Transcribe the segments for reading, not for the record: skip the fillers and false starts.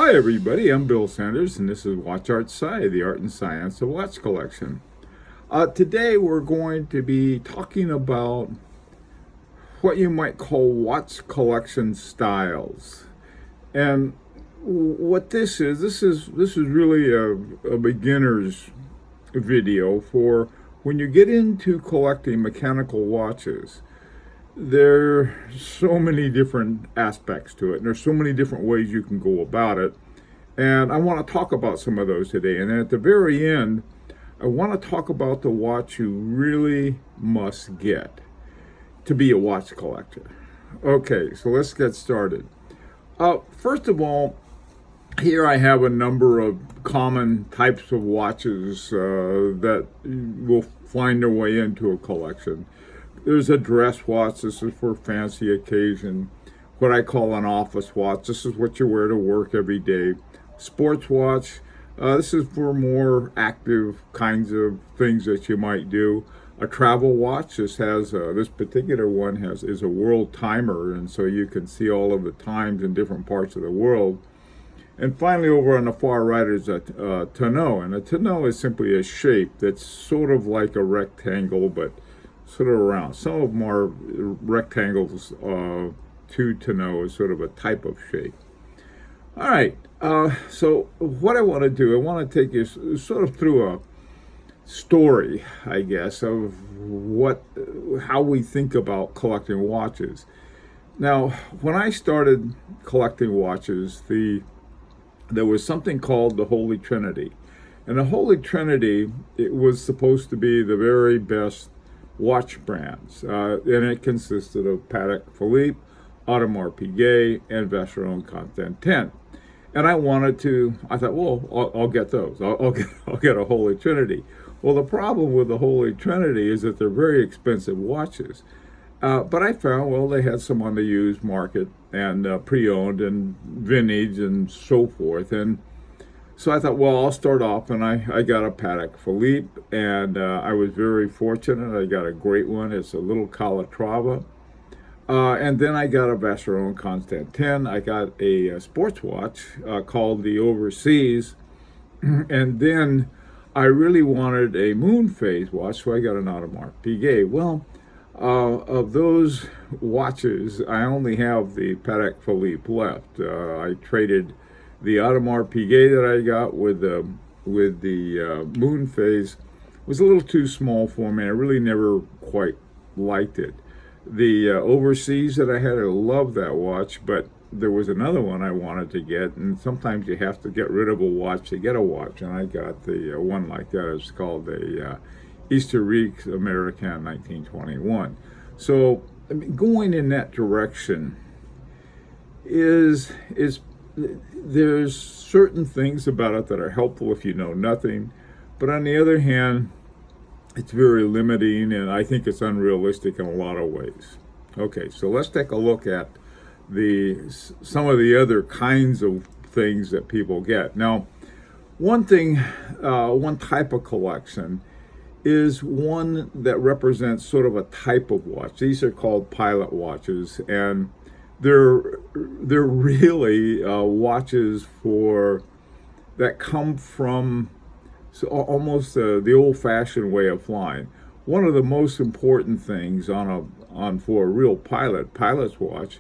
Hi everybody, I'm Bill Sanders and this is Watch Art Sci, the art and science of watch collection. Today we're going to be talking about what you might call watch collection styles. And what this is really a beginner's video for when you get into collecting mechanical watches. There are so many different aspects to it, and there's so many different ways you can go about it. And I want to talk about some of those today. And at the very end, I want to talk about the watch you really must get to be a watch collector. Okay, so let's get started. First of all, here I have a number of common types of watches that will find their way into a collection. There's a dress watch. This is for fancy occasion. What I call an office watch. This is what you wear to work every day. Sports watch. This is for more active kinds of things that you might do. A travel watch. This particular one is a world timer, and so you can see all of the times in different parts of the world. And finally, over on the far right is a tonneau, and a tonneau is simply a shape that's sort of like a rectangle, but sort of round. Some of them are rectangles. Tonneau is sort of a type of shape. All right. So what I want to do, I want to take you sort of through a story, I guess, of how we think about collecting watches. Now, when I started collecting watches, there was something called the Holy Trinity. And the Holy Trinity, it was supposed to be the very best watch brands. And it consisted of Patek Philippe, Audemars Piguet, and Vacheron Constantin. And I thought, well, I'll get those. I'll get a Holy Trinity. Well, the problem with the Holy Trinity is that they're very expensive watches. But I found, well, they had some on the used market and pre-owned and vintage and so forth. And so I thought, well, I'll start off, and I got a Patek Philippe, and I was very fortunate. I got a great one. It's a little Calatrava. And then I got a Vacheron Constantin. I got a sports watch called the Overseas. And then I really wanted a moon phase watch, so I got an Audemars Piguet. Well, of those watches, I only have the Patek Philippe left. I traded the Audemars Piguet that I got with the moon phase. It was a little too small for me. I really never quite liked it. The Overseas that I had, I loved that watch, but there was another one I wanted to get, and sometimes you have to get rid of a watch to get a watch, and I got the one like that. It's called the Historique Americaine 1921. So I mean, going in that direction is there's certain things about it that are helpful if you know nothing, but on the other hand, it's very limiting, and I think it's unrealistic in a lot of ways. Okay, so let's take a look at some of the other kinds of things that people get. Now, one type of collection is one that represents sort of a type of watch. These are called pilot watches, and they're really watches that come from almost the old-fashioned way of flying. One of the most important things for a real pilot's watch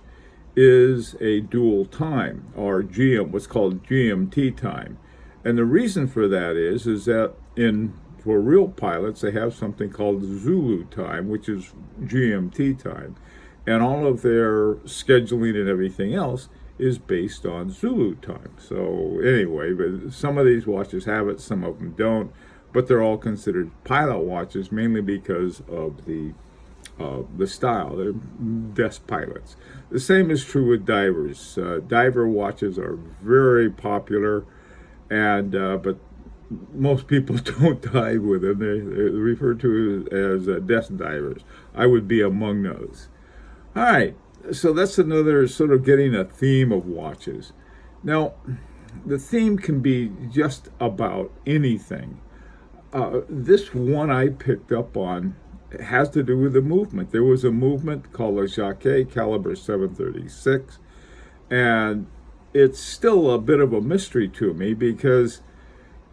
is a dual time, or what's called GMT time. And the reason for that is that for real pilots, they have something called Zulu time, which is GMT time. And all of their scheduling and everything else is based on Zulu time. So anyway, but some of these watches have it, some of them don't, but they're all considered pilot watches mainly because of the style. They're best pilots. The same is true with divers. Diver watches are very popular, and but most people don't dive with them. They're referred to as desk divers. I would be among those. All right, so that's another sort of getting a theme of watches. Now, the theme can be just about anything. This one I picked up on has to do with the movement. There was a movement called a Jaeger caliber 736, and it's still a bit of a mystery to me because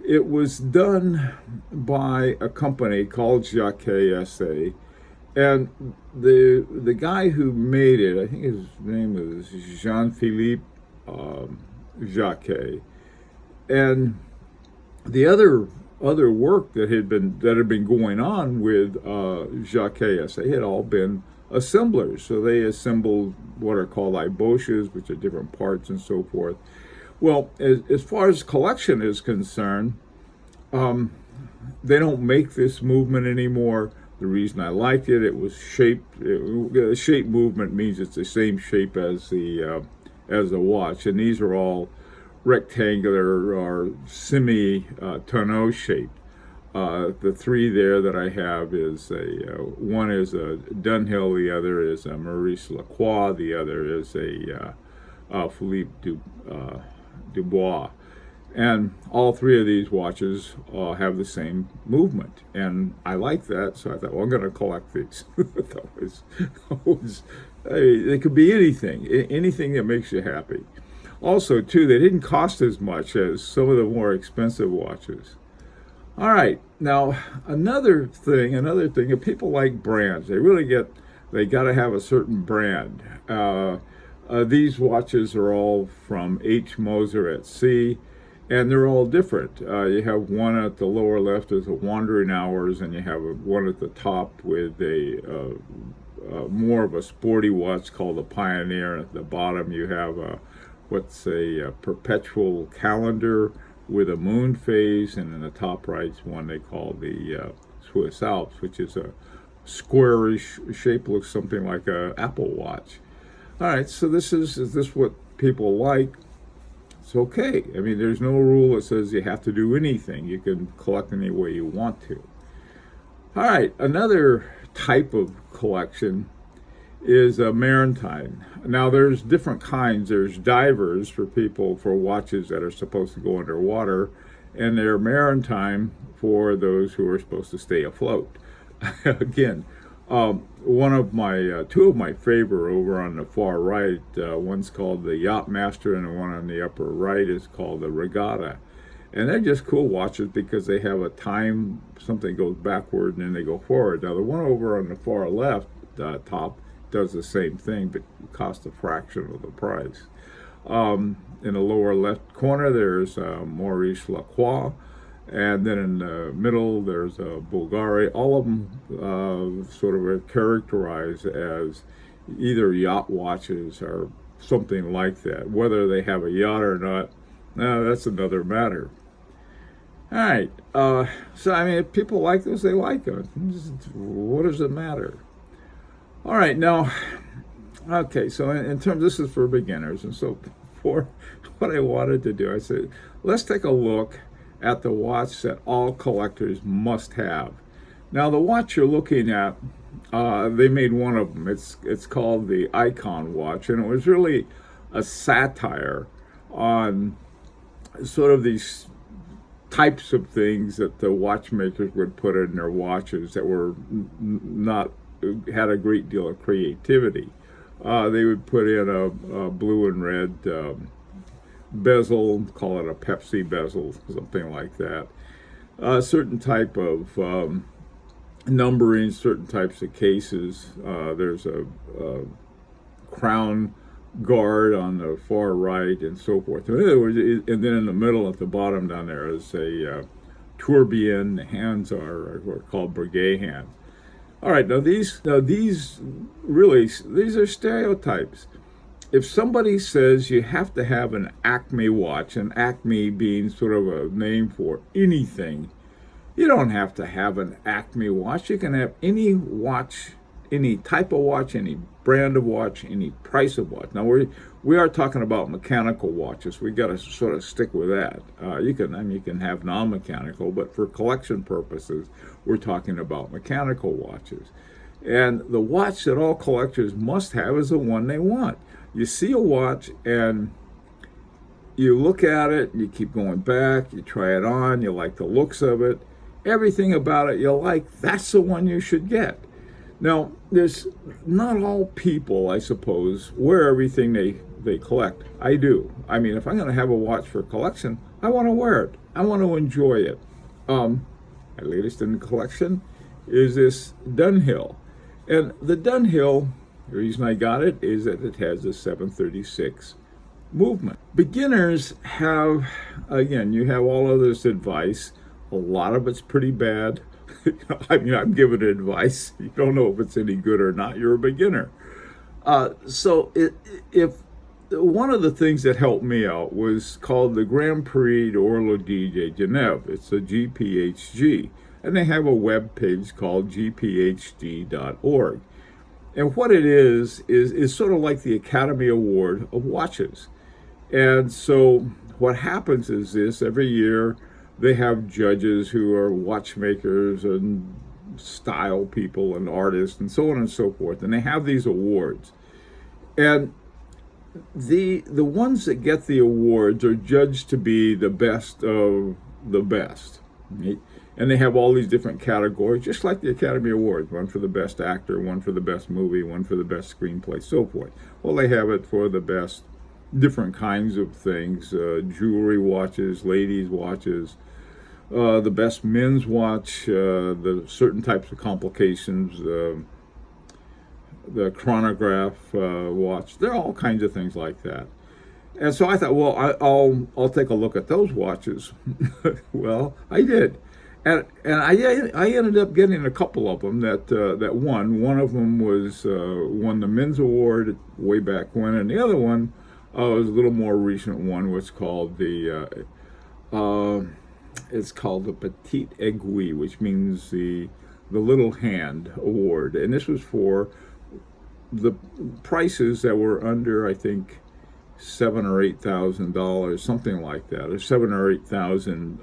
it was done by a company called Jaeger-LeCoultre, and the guy who made it, I think his name was Jean-Philippe Jacquet, and the other work that had been going on with Jaeger-LeCoultre had all been assemblers. So they assembled what are called iboshes, which are different parts and so forth. Well, as far as collection is concerned, they don't make this movement anymore. The reason I liked it, it was shaped. The shape movement means it's the same shape as the watch, and these are all rectangular or semi-tonneau shaped. The three there that I have is one is a Dunhill, the other is a Maurice Lacroix, the other is a Philippe Dubois. And all three of these watches have the same movement. And I like that, so I thought, well, I'm going to collect these. They could be anything that makes you happy. Also, too, they didn't cost as much as some of the more expensive watches. All right, now another thing, if people like brands, they got to have a certain brand. These watches are all from H. Moser at Sea, and they're all different. You have one at the lower left is a Wandering Hours, and you have one at the top with a more of a sporty watch called the Pioneer. At the bottom, you have a perpetual calendar with a moon phase, and in the top right's one they call the Swiss Alps, which is a squarish shape, looks something like a Apple Watch. All right, so is this what people like? It's okay. I mean, there's no rule that says you have to do anything. You can collect any way you want to. All right, another type of collection is a maritime. Now, there's different kinds. There's divers for watches that are supposed to go underwater, and they're maritime for those who are supposed to stay afloat. Again, two of my favorite over on the far right, one's called the Yacht Master, and the one on the upper right is called the Regatta. And they're just cool watches because they have a time, something goes backward and then they go forward. Now, the one over on the far left, top, does the same thing, but costs a fraction of the price. In the lower left corner, there's Maurice Lacroix, and then in the middle, there's Bulgari. All of them sort of are characterized as either yacht watches or something like that. Whether they have a yacht or not, that's another matter. All right, so I mean, if people like those, they like them. What does it matter? All right, now, okay, so in terms, this is for beginners, and so for what I wanted to do, I said, let's take a look at the watch that all collectors must have. Now, the watch you're looking at, they made one of them. It's called the Icon watch, and it was really a satire on sort of these types of things that the watchmakers would put in their watches that were had a great deal of creativity. They would put in a blue and red bezel, call it a Pepsi bezel, something like that. A certain type of numbering, certain types of cases. There's a crown guard on the far right and so forth. In other words, and then in the middle at the bottom down there is a tourbillon. The hands are called brigade hands. All right, now these are stereotypes. If somebody says you have to have an Acme watch, and Acme being sort of a name for anything, you don't have to have an Acme watch. You can have any watch, any type of watch, any brand of watch, any price of watch. Now we are talking about mechanical watches. We got to sort of stick with that. You can have non-mechanical, but for collection purposes, we're talking about mechanical watches. And the watch that all collectors must have is the one they want. You see a watch and you look at it, you keep going back, you try it on, you like the looks of it, everything about it you like, that's the one you should get. Now, there's not all people, I suppose, wear everything they collect. I do. I mean, if I'm going to have a watch for collection, I want to wear it. I want to enjoy it. My latest in the collection is this Dunhill. And the Dunhill, the reason I got it is that it has a 736 movement. Beginners have, again, you have all of this advice. A lot of it's pretty bad. I mean, I'm giving advice. You don't know if it's any good or not. You're a beginner. If one of the things that helped me out was called the Grand Prix d'Horloge de Genève. It's a GPHG. And they have a web page called gphd.org. And what it is sort of like the Academy Award of watches. And so what happens is this, every year they have judges who are watchmakers and style people and artists and so on and so forth. And they have these awards. And the ones that get the awards are judged to be the best of the best. Right? And they have all these different categories, just like the Academy Awards, one for the best actor, one for the best movie, one for the best screenplay, so forth. Well, they have it for the best different kinds of things, jewelry watches, ladies' watches, the best men's watch, the certain types of complications, the chronograph watch. There are all kinds of things like that. And so I thought, well, I'll take a look at those watches. Well, I did. And I ended up getting a couple of them that won. One of them won the men's award way back when, and the other one was a little more recent one. Was called it's called the Petite Aiguille, which means the little hand award. And this was for the prices that were under, I think, $7,000 or $8,000, something like that, or 7,000 or 8,000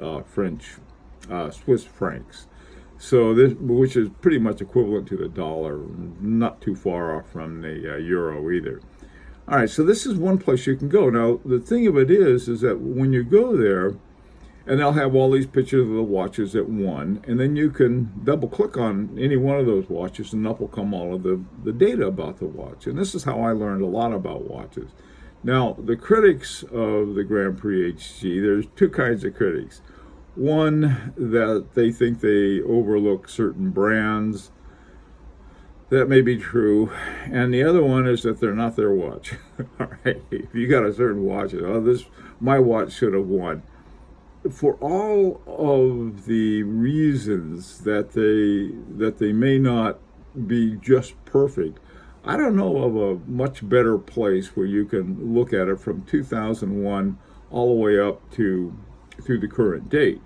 Swiss francs. So this, which is pretty much equivalent to the dollar, not too far off from the euro either. All right, so this is one place you can go. Now, the thing of it is that when you go there, and they'll have all these pictures of the watches that won, and then you can double click on any one of those watches, and up will come all of the data about the watch. And this is how I learned a lot about watches. Now, the critics of the Grand Prix HG, there's two kinds of critics. One, that they think they overlook certain brands. That may be true. And the other one is that they're not their watch. All right, if you got a certain watch, my watch should have won. For all of the reasons that they may not be just perfect, I don't know of a much better place where you can look at it from 2001 all the way up through the current date.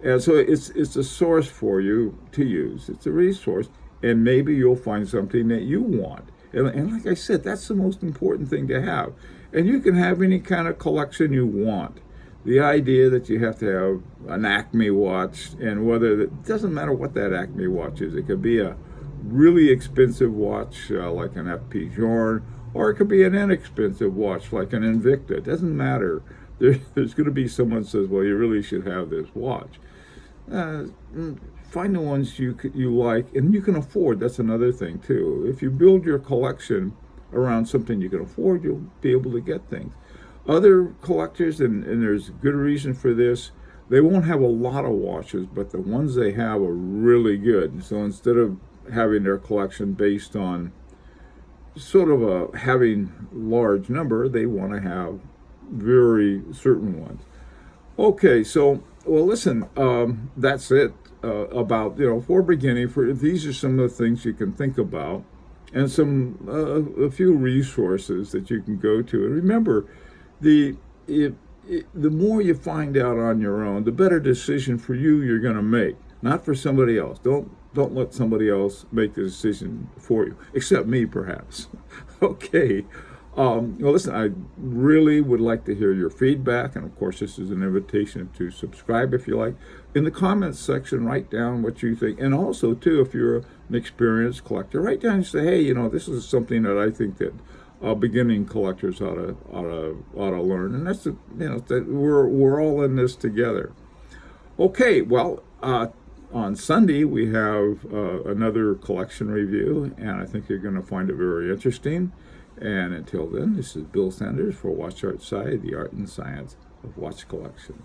And so it's a source for you to use. It's a resource, and maybe you'll find something that you want. And like I said, that's the most important thing to have. And you can have any kind of collection you want. The idea that you have to have an Acme watch, and it doesn't matter what that Acme watch is. It could be a really expensive watch like an FP Journe, or it could be an inexpensive watch like an Invicta. It doesn't matter. There's going to be someone who says, well, you really should have this watch. Find the ones you like and you can afford. That's another thing, too. If you build your collection around something you can afford, you'll be able to get things. Other collectors, and there's good reason for this, they won't have a lot of watches, but the ones they have are really good. So instead of having their collection based on sort of having large number, they want to have very certain ones. Okay, so well, listen, that's it about for beginning. These are some of the things you can think about, and a few resources that you can go to. And remember, the more you find out on your own, the better decision for you're going to make, not for somebody else. Don't let somebody else make the decision for you, except me, perhaps. Okay. Well, listen, I really would like to hear your feedback, and of course, this is an invitation to subscribe if you like. In the comments section, write down what you think, and also, too, if you're an experienced collector, write down and say, hey, this is something that I think that beginning collectors ought to learn, and that's that we're all in this together. Okay, well, on Sunday we have another collection review, and I think you're going to find it very interesting. And until then, this is Bill Sanders for Watch Art Sci, the art and science of watch collection.